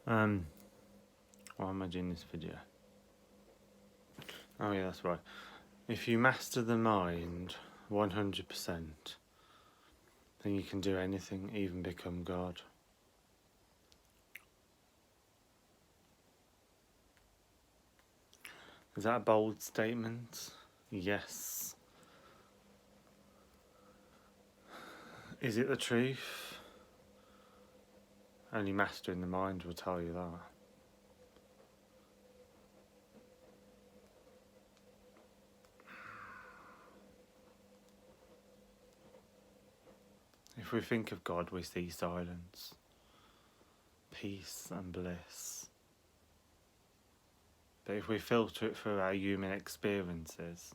Why am I doing this video? Oh yeah, that's right. If you master the mind 100%, then you can do anything, even become God. Is that a bold statement? Yes. Is it the truth? Only mastering the mind will tell you that. If we think of God, we see silence, peace and bliss. But if we filter it through our human experiences,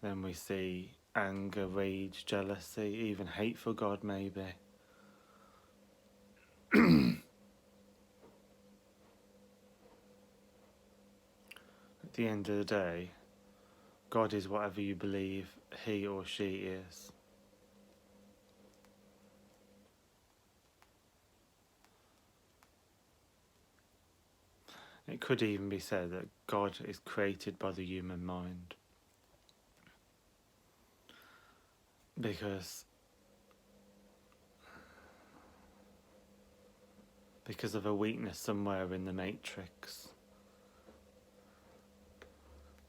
then we see anger, rage, jealousy, even hate for God maybe. At the end of the day, God is whatever you believe he or she is. It could even be said that God is created by the human mind. Because of a weakness somewhere in the matrix.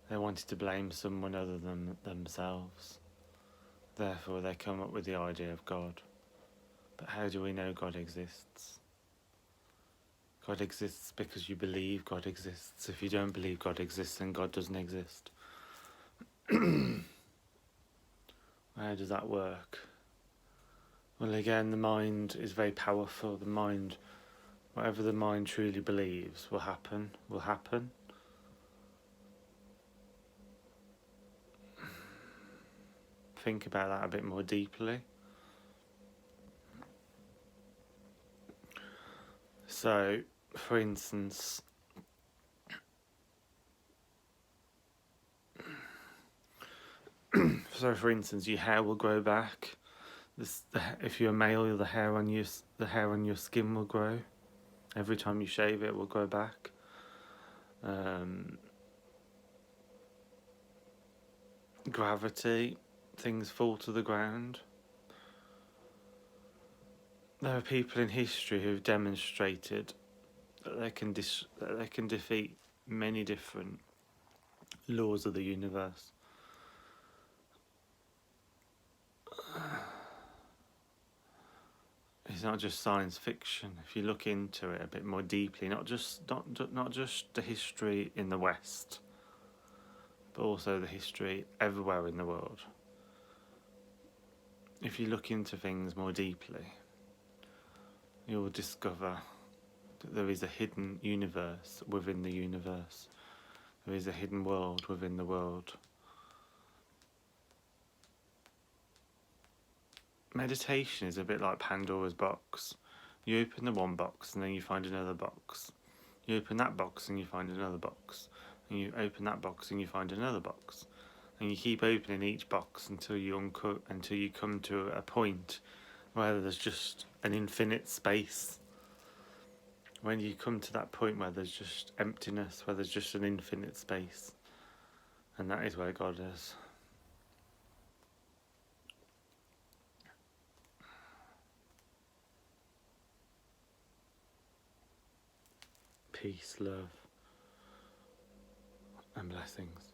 They wanted to blame someone other than themselves. Therefore they come up with the idea of God. But how do we know God exists? God exists because you believe God exists. If you don't believe God exists, then God doesn't exist. How does that work? Well, again, the mind is very powerful. The mind, whatever the mind truly believes will happen. Think about that a bit more deeply. So, for instance, your hair will grow back. If you're a male, the hair on your skin will grow. Every time you shave, it will grow back. Gravity, things fall to the ground. There are people in history who've demonstrated that they can defeat many different laws of the universe. It's not just science fiction. If you look into it a bit more deeply, not just the history in the West, but also the history everywhere in the world. If you look into things more deeply, you will discover that there is a hidden universe within the universe. There is a hidden world within the world. Meditation is a bit like Pandora's box. You open the one box and then you find another box. You open that box and you find another box. And you open that box and you find another box. And you keep opening each box until you come to a point where there's just an infinite space. When you come to that point where there's just emptiness, where there's just an infinite space. And that is where God is. Peace, love, and blessings.